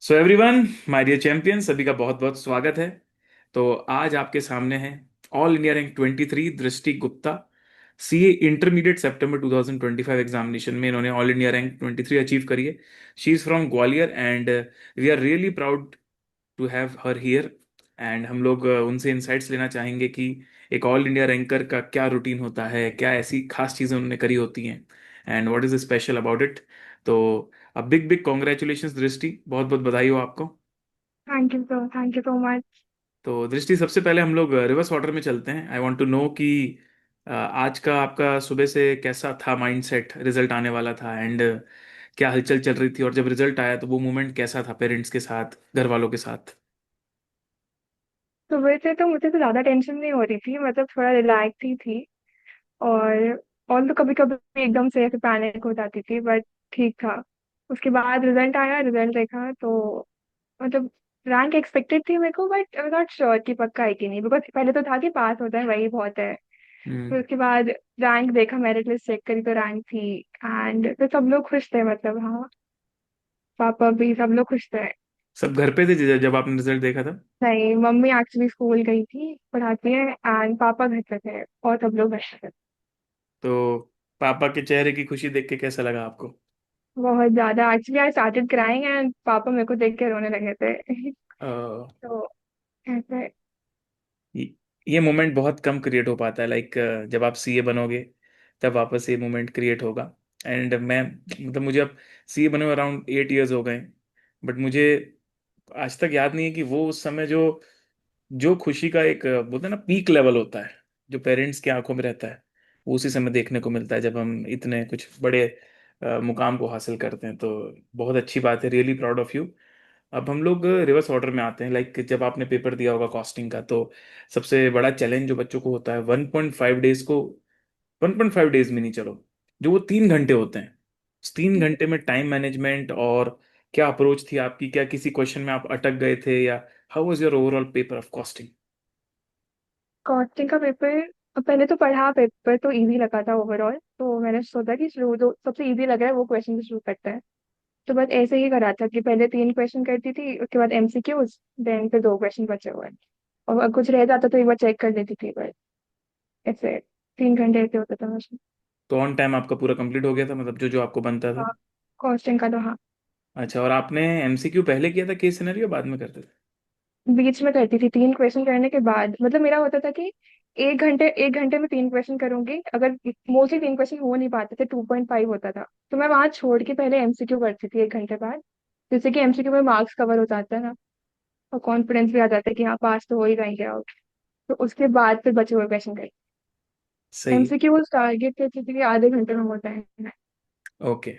So everyone, my dear champion, सभी का बहुत बहुत स्वागत है। तो आज आपके सामने है all India rank 23 Drishti Gupta. CA intermediate September 2025 examination में इन्होंने ऑल इंडिया रैंक 23 अचीव करी है। She is from Gwalior and we are really proud to have her here. And हम लोग उनसे इंसाइट्स लेना चाहेंगे कि एक ऑल इंडिया रैंकर का क्या रूटीन होता है, क्या ऐसी खास चीज़ें उन्होंने करी होती हैं, and what is special about it. तो अब बिग बिग कॉन्ग्रेचुलेशन दृष्टि, बहुत बहुत बधाई हो आपको। Thank you so much. तो दृष्टि, सबसे पहले हम लोग रिवर्स ऑर्डर में चलते हैं। आई वांट टू नो कि आज का आपका सुबह से कैसा था माइंडसेट, रिजल्ट आने वाला था एंड क्या हलचल चल रही थी, और जब रिजल्ट आया तो वो मोमेंट कैसा था पेरेंट्स के साथ, घर वालों के साथ। सुबह से तो मुझे तो ज्यादा टेंशन नहीं हो रही थी, मतलब थोड़ा रिलैक्स ही थी। और तो कभी कभी एकदम से ऐसे पैनिक हो जाती थी, बट ठीक था। उसके बाद रिजल्ट आया, रिजल्ट देखा तो मतलब रैंक एक्सपेक्टेड थी मेरे को, बट आई नॉट श्योर कि पक्का है कि नहीं, बिकॉज पहले तो था कि पास होता है वही बहुत है। हम्म। फिर उसके बाद रैंक देखा, मेरिट लिस्ट चेक करी तो रैंक थी। एंड फिर सब लोग खुश थे, मतलब हाँ, पापा भी सब लोग खुश थे। सब घर पे थे जब आपने रिजल्ट देखा था? नहीं, मम्मी एक्चुअली स्कूल गई थी, पढ़ाती है, एंड पापा घर पे थे और सब लोग घर पे थे। तो पापा के चेहरे की खुशी देख के कैसा लगा आपको? बहुत ज्यादा, actually I started crying and पापा मेरे को देख के रोने लगे थे। तो ऐसे। ये ये मोमेंट बहुत कम क्रिएट हो पाता है, लाइक जब आप सीए बनोगे तब वापस ये मोमेंट क्रिएट होगा। एंड मैं, मतलब मुझे अब सीए बने अराउंड 8 इयर्स हो गए, बट मुझे आज तक याद नहीं है कि वो उस समय जो जो खुशी का एक बोलते हैं ना पीक लेवल होता है, जो पेरेंट्स की आंखों में रहता है, वो उसी समय देखने को मिलता है जब हम इतने कुछ बड़े मुकाम को हासिल करते हैं। तो बहुत अच्छी बात है, रियली प्राउड ऑफ यू। अब हम लोग रिवर्स ऑर्डर में आते हैं। लाइक जब आपने पेपर दिया होगा कॉस्टिंग का, तो सबसे बड़ा चैलेंज जो बच्चों को होता है 1.5 डेज को, 1.5 डेज में नहीं, चलो, जो वो 3 घंटे होते हैं, उस 3 घंटे में टाइम मैनेजमेंट और क्या अप्रोच थी आपकी, क्या किसी क्वेश्चन में आप अटक गए थे, या how was your overall paper of costing? Costing का पेपर, पहले तो पढ़ा, पेपर तो इजी लगा था ओवरऑल, तो मैंने सोचा कि शुरू जो सबसे इजी लग रहा है वो क्वेश्चन से शुरू करते हैं। तो बस ऐसे ही करा था कि पहले 3 क्वेश्चन करती थी, उसके बाद एमसीक्यूज, देन फिर 2 क्वेश्चन बचे हुए हैं। और अगर कुछ रह जाता तो एक बार चेक कर लेती थी, बस ऐसे 3 घंटे ऐसे होता था मुझे। तो ऑन टाइम आपका पूरा कंप्लीट हो गया था, मतलब जो जो आपको बनता था? हाँ, कॉस्टिंग का तो हाँ। अच्छा, और आपने एमसीक्यू पहले किया था, केस सिनेरियो बाद में करते थे? बीच में करती थी 3 क्वेश्चन करने के बाद, मतलब मेरा होता था कि 1 घंटे में 3 क्वेश्चन करूंगी, अगर मोस्टली 3 क्वेश्चन हो नहीं पाते थे, 2.5 होता था, तो मैं वहां छोड़ के पहले एमसीक्यू करती थी 1 घंटे बाद। जिससे कि एमसीक्यू में मार्क्स कवर हो जाता है ना, और कॉन्फिडेंस भी आ जाता है कि हाँ पास तो हो ही जाएंगे आउट। तो उसके बाद फिर बचे हुए क्वेश्चन करती। सही है। एमसीक्यू टारगेट करती थी कि आधे घंटे में होता है। ओके,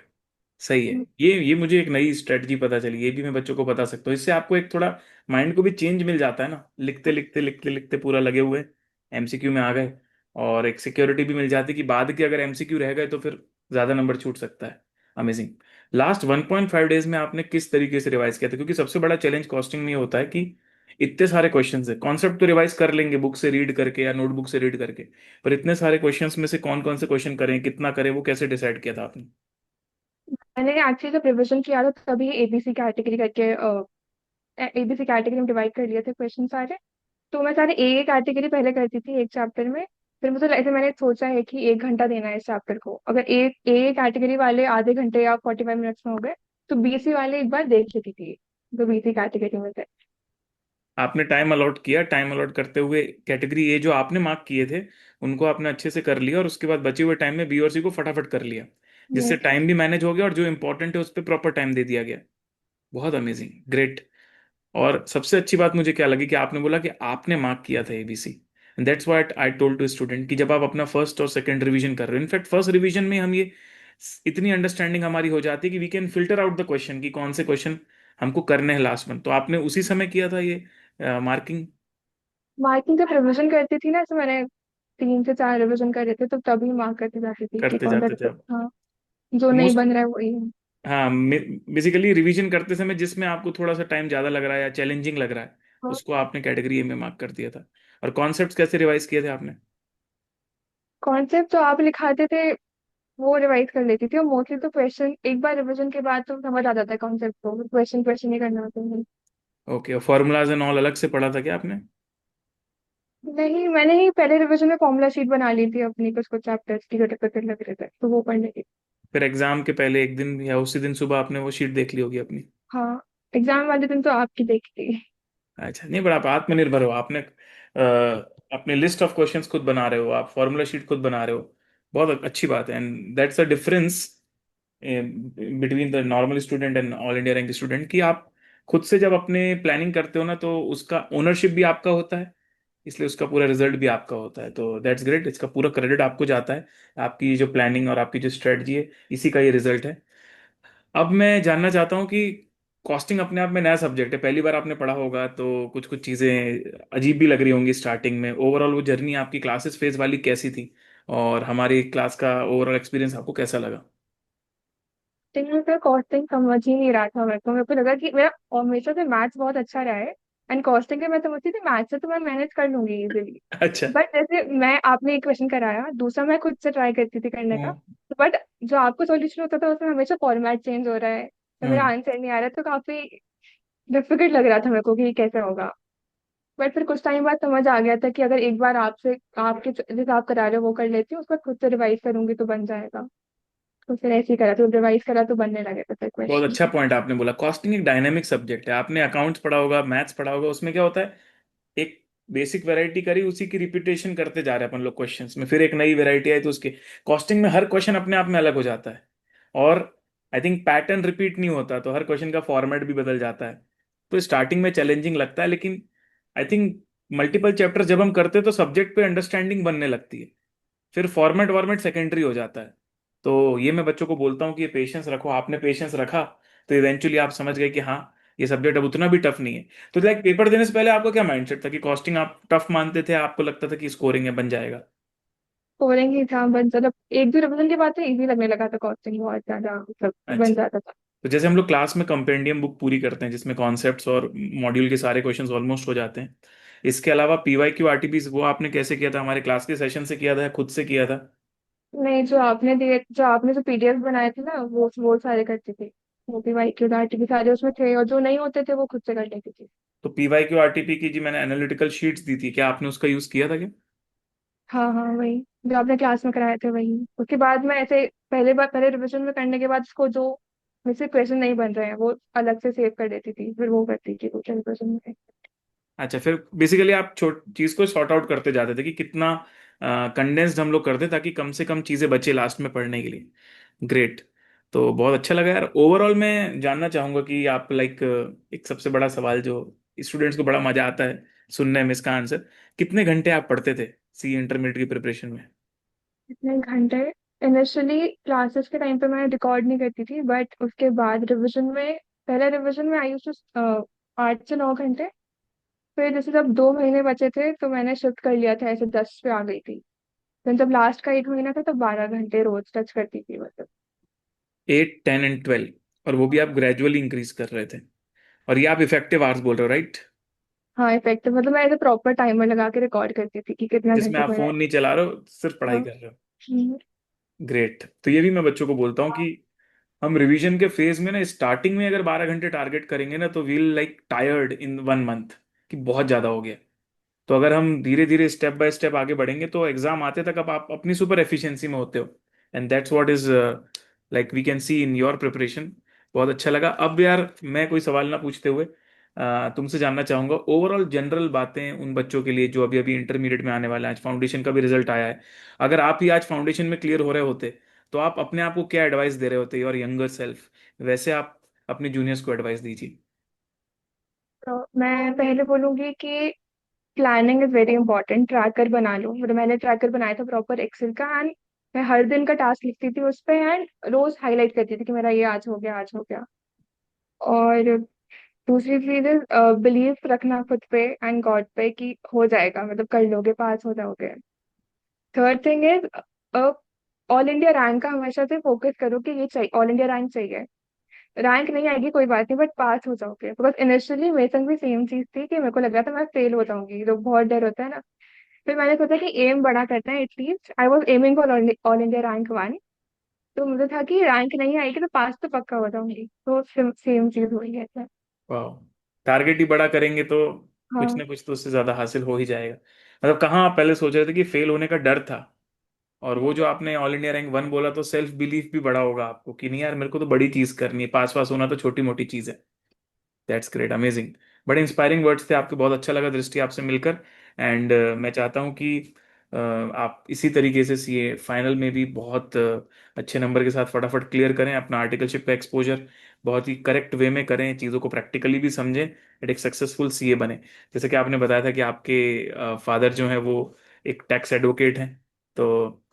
सही है। ये मुझे एक नई स्ट्रेटजी पता चली, ये भी मैं बच्चों को बता सकता हूँ। इससे आपको एक थोड़ा माइंड को भी चेंज मिल जाता है ना, लिखते लिखते लिखते लिखते पूरा लगे हुए एमसीक्यू में आ गए, और एक सिक्योरिटी भी मिल जाती है कि बाद के अगर एमसीक्यू रह गए तो फिर ज्यादा नंबर छूट सकता है। अमेजिंग। लास्ट 1.5 डेज में आपने किस तरीके से रिवाइज किया था? क्योंकि सबसे बड़ा चैलेंज कॉस्टिंग में ये होता है कि इतने सारे क्वेश्चंस है, कॉन्सेप्ट तो रिवाइज कर लेंगे बुक से रीड करके या नोटबुक से रीड करके, पर इतने सारे क्वेश्चंस में से कौन कौन से क्वेश्चन करें, कितना करें, वो कैसे डिसाइड किया था आपने? मैंने एक्चुअली जब रिविजन किया था तभी एबीसी कैटेगरी करके, एबीसी कैटेगरी में डिवाइड कर लिए थे क्वेश्चन सारे। तो मैं सारे ए कैटेगरी पहले करती थी एक चैप्टर में। फिर मुझे ऐसे मैंने सोचा है कि 1 घंटा देना है इस चैप्टर को, अगर ए कैटेगरी वाले आधे घंटे या 45 मिनट्स में हो गए, तो बीसी वाले एक बार देख लेती थी, जो बीसी कैटेगरी में थे। आपने टाइम अलॉट किया, टाइम अलॉट करते हुए कैटेगरी ए जो आपने मार्क किए थे उनको आपने अच्छे से कर लिया, और उसके बाद बचे हुए टाइम में बी और सी को फटाफट कर लिया, जिससे यस। टाइम भी मैनेज हो गया और जो इंपॉर्टेंट है उस पर प्रॉपर टाइम दे दिया गया। बहुत अमेजिंग, ग्रेट। और सबसे अच्छी बात मुझे क्या लगी कि आपने बोला कि आपने मार्क किया था ABC. That's what I told to student कि जब आप अपना फर्स्ट और सेकंड रिवीजन कर रहे हो, इनफैक्ट फर्स्ट रिवीजन में हम ये इतनी अंडरस्टैंडिंग हमारी हो जाती है कि we can filter out the question कि कौन से क्वेश्चन हमको करने हैं लास्ट में। तो आपने उसी समय किया था ये मार्किंग? मार्किंग जब रिविजन करती थी ना, तो मैंने 3 से 4 रिविजन कर रहे थे, तो तभी मार्क करती जाती थी कि करते कौन जाते सा। थे आप? हाँ, जो नहीं मोस्ट, बन रहा है वही है। हाँ, बेसिकली रिवीजन करते समय जिसमें आपको थोड़ा सा टाइम ज्यादा लग रहा है या चैलेंजिंग लग रहा है, उसको आपने कैटेगरी ए में मार्क कर दिया था। और कॉन्सेप्ट्स कैसे रिवाइज किए थे आपने? कॉन्सेप्ट तो आप लिखाते थे, वो रिवाइज कर लेती थी, और मोस्टली तो क्वेश्चन एक बार रिवीजन के बाद तो समझ आ जाता है कॉन्सेप्ट को, क्वेश्चन क्वेश्चन ही करना होता है। ओके, और फॉर्मूलाज एंड ऑल अलग से पढ़ा था क्या आपने? नहीं, मैंने ही पहले रिवीजन में फॉर्मूला शीट बना ली थी अपनी, कुछ कुछ चैप्टर्स की जो टिपिकल लग रहे थे तो वो पढ़ने की। फिर एग्जाम के पहले एक दिन या उसी दिन सुबह आपने वो शीट देख ली होगी अपनी? हाँ, एग्जाम वाले दिन तो आपकी देखती। अच्छा, नहीं, बड़ा आप आत्मनिर्भर हो, आपने अपने लिस्ट ऑफ क्वेश्चंस खुद बना रहे हो, आप फॉर्मूला शीट खुद बना रहे हो। बहुत अच्छी बात है, and that's a difference between the normal student and all India rank student, कि आप खुद से जब अपने प्लानिंग करते हो ना, तो उसका ओनरशिप भी आपका होता है, इसलिए उसका पूरा रिजल्ट भी आपका होता है। तो दैट्स ग्रेट, इसका पूरा क्रेडिट आपको जाता है। आपकी जो प्लानिंग और आपकी जो स्ट्रेटजी है, इसी का ये रिजल्ट है। अब मैं जानना चाहता हूँ कि कॉस्टिंग अपने आप में नया सब्जेक्ट है, पहली बार आपने पढ़ा होगा, तो कुछ कुछ चीज़ें अजीब भी लग रही होंगी स्टार्टिंग में। ओवरऑल वो जर्नी आपकी क्लासेस फेज वाली कैसी थी, और हमारी क्लास का ओवरऑल एक्सपीरियंस आपको कैसा लगा? लेकिन फिर कॉस्टिंग समझ ही नहीं रहा था मेरे को लगा कि मेरा हमेशा से मैथ्स बहुत अच्छा रहा है, एंड कॉस्टिंग के मैं समझती थी मैथ्स से तो मैं मैनेज कर लूंगी इजीली। अच्छा। बट जैसे मैं आपने एक क्वेश्चन कराया, दूसरा मैं खुद से ट्राई करती थी करने का, हम्म। बट जो आपको सॉल्यूशन होता था उसमें हमेशा फॉर्मेट चेंज हो रहा है, तो मेरा हम्म। आंसर नहीं आ रहा, तो काफी डिफिकल्ट लग रहा था मेरे को कि ये कैसे होगा। बट फिर कुछ टाइम बाद समझ आ गया था कि अगर एक बार आपसे आपके जैसे आप करा रहे हो वो कर लेती हूँ, उसको खुद से रिवाइज करूंगी तो बन जाएगा। तो फिर ऐसे ही करा, तो रिवाइज करा तो बनने लगे थे फिर बहुत अच्छा क्वेश्चन। पॉइंट आपने बोला, कॉस्टिंग एक डायनेमिक सब्जेक्ट है। आपने अकाउंट्स पढ़ा होगा, मैथ्स पढ़ा होगा, उसमें क्या होता है, एक बेसिक वैरायटी करी, उसी की रिपीटेशन करते जा रहे हैं अपन लोग क्वेश्चंस में, फिर एक नई वैरायटी आई तो उसके। कॉस्टिंग में हर क्वेश्चन अपने आप में अलग हो जाता है, और आई थिंक पैटर्न रिपीट नहीं होता, तो हर क्वेश्चन का फॉर्मेट भी बदल जाता है। तो स्टार्टिंग में चैलेंजिंग लगता है, लेकिन आई थिंक मल्टीपल चैप्टर जब हम करते हैं तो सब्जेक्ट पे अंडरस्टैंडिंग बनने लगती है, फिर फॉर्मेट वॉर्मेट सेकेंडरी हो जाता है। तो ये मैं बच्चों को बोलता हूँ कि ये पेशेंस रखो, आपने पेशेंस रखा तो इवेंचुअली आप समझ गए कि हाँ, ये सब्जेक्ट अब उतना भी टफ नहीं है। तो लाइक पेपर देने से पहले आपका क्या माइंडसेट था, कि कॉस्टिंग आप टफ मानते थे, आपको लगता था कि स्कोरिंग है बन जाएगा? स्कोरिंग ही था, बस मतलब एक दो रिवीजन के बाद तो इजी लगने लगा था, कॉस्टिंग बहुत ज्यादा मतलब बन अच्छा, जाता था। तो जैसे हम लोग क्लास में कंपेंडियम बुक पूरी करते हैं जिसमें कॉन्सेप्ट्स और मॉड्यूल के सारे क्वेश्चंस ऑलमोस्ट हो जाते हैं, इसके अलावा पीवाई क्यू आरटीपीज वो आपने कैसे किया था, हमारे क्लास के सेशन से किया था या खुद से किया था? नहीं, जो आपने जो पीडीएफ बनाए थे ना, वो सारे करती थी। वो भी वाई क्यू आर टी भी सारे उसमें थे, और जो नहीं होते थे वो खुद से कर लेती थी। तो पीवाई क्यू आरटीपी की जी मैंने एनालिटिकल शीट्स दी थी, क्या आपने उसका यूज किया था क्या? हाँ हाँ, वही जो आपने क्लास में कराए थे वही। उसके बाद में ऐसे पहले रिवीजन में करने के बाद उसको जो मुझसे क्वेश्चन नहीं बन रहे हैं वो अलग से सेव कर देती थी, फिर वो करती थी दूसरे रिवीजन में। अच्छा, फिर बेसिकली आप छोट चीज को सॉर्ट आउट करते जाते थे कि कितना कंडेंस्ड हम लोग करते, ताकि कम से कम चीजें बचे लास्ट में पढ़ने के लिए। ग्रेट। तो बहुत अच्छा लगा यार। ओवरऑल मैं जानना चाहूंगा कि आप लाइक, एक सबसे बड़ा सवाल जो स्टूडेंट्स को बड़ा मजा आता है सुनने में इसका आंसर, कितने घंटे आप पढ़ते थे सी इंटरमीडिएट की प्रिपरेशन में? इतने घंटे? इनिशियली क्लासेस के टाइम पे मैं रिकॉर्ड नहीं करती थी, बट उसके बाद रिवीजन में, पहले रिवीजन में आई यूज्ड टू 8 से 9 घंटे। फिर जैसे जब 2 महीने बचे थे तो मैंने शिफ्ट कर लिया था, ऐसे 10 पे आ गई थी। फिर जब लास्ट का 1 महीना था तो 12 घंटे रोज टच करती थी मतलब। 8, 10 एंड 12, और वो भी आप ग्रेजुअली इंक्रीज कर रहे थे, और ये आप इफेक्टिव आवर्स बोल रहे हो, राइट? हाँ, इफेक्टिव मतलब मैं ऐसे प्रॉपर टाइमर लगा के रिकॉर्ड करती थी कि कितना जिसमें घंटे आप पढ़ा है। फोन नहीं चला रहे हो, सिर्फ पढ़ाई हाँ। कर रहे हो। हम्म। ग्रेट। तो ये भी मैं बच्चों को बोलता हूँ कि हम रिवीजन के फेज में ना, स्टार्टिंग में अगर 12 घंटे टारगेट करेंगे ना, तो वील लाइक टायर्ड इन 1 मंथ, कि बहुत ज्यादा हो गया। तो अगर हम धीरे धीरे स्टेप बाय स्टेप आगे बढ़ेंगे तो एग्जाम आते तक अब आप अपनी सुपर एफिशिएंसी में होते हो, and that's what is like we can see in your preparation. बहुत अच्छा लगा। अब यार मैं कोई सवाल ना पूछते हुए तुमसे जानना चाहूंगा ओवरऑल जनरल बातें उन बच्चों के लिए जो अभी अभी इंटरमीडिएट में आने वाले हैं, आज फाउंडेशन का भी रिजल्ट आया है। अगर आप ही आज फाउंडेशन में क्लियर हो रहे होते, तो आप अपने आप को क्या एडवाइस दे रहे होते, योर यंगर सेल्फ, वैसे आप अपने जूनियर्स को एडवाइस दीजिए। तो मैं पहले बोलूंगी कि planning is very important. Tracker बना लो, मतलब मैंने ट्रैकर बनाया था प्रॉपर एक्सेल का, एंड मैं हर दिन का टास्क लिखती थी उस पे, एंड रोज हाईलाइट करती थी कि मेरा ये आज हो गया, आज हो गया। और दूसरी चीज इज बिलीव रखना खुद पे एंड गॉड पे कि हो जाएगा, मतलब कर लोगे, पास हो जाओगे। Third thing is all India rank का हमेशा से फोकस करो कि ये चाहिए, ऑल इंडिया रैंक चाहिए। रैंक नहीं आएगी कोई बात नहीं, बट पास हो जाओगे, बिकॉज इनिशियली मेरे संग भी सेम चीज थी कि मेरे को लग रहा था मैं फेल हो जाऊंगी, तो बहुत डर होता है ना। फिर मैंने सोचा कि एम बड़ा करना है, at least I was aiming for all India rank 1। तो मुझे था कि रैंक नहीं आएगी तो पास तो पक्का हो जाऊंगी, तो सेम चीज हुई है ऐसा। वाह, टारगेट ही बड़ा करेंगे तो कुछ हाँ। ना कुछ तो उससे ज्यादा हासिल हो ही जाएगा। मतलब कहाँ आप पहले सोच रहे थे कि फेल होने का डर था, और वो जो आपने ऑल इंडिया रैंक 1 बोला, तो सेल्फ बिलीफ भी बड़ा होगा आपको कि नहीं यार मेरे को तो बड़ी चीज करनी है, पास पास होना तो छोटी मोटी चीज है। That's great, amazing. बड़े इंस्पायरिंग वर्ड्स थे आपके, बहुत अच्छा लगा दृष्टि आपसे मिलकर। एंड मैं चाहता हूँ कि आप इसी तरीके से सीए फाइनल में भी बहुत अच्छे नंबर के साथ फटाफट क्लियर करें, अपना आर्टिकलशिप का एक्सपोजर बहुत ही करेक्ट वे में करें, चीज़ों को प्रैक्टिकली भी समझें, एंड एक सक्सेसफुल सीए बने। जैसे कि आपने बताया था कि आपके फादर जो हैं वो एक टैक्स एडवोकेट हैं, तो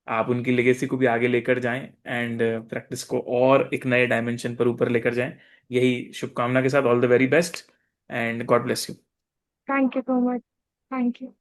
आप उनकी लेगेसी को भी आगे लेकर जाएं, एंड प्रैक्टिस को और एक नए डायमेंशन पर ऊपर लेकर जाएं। यही शुभकामना के साथ all the very best, and God bless you. Thank you so much. Thank you.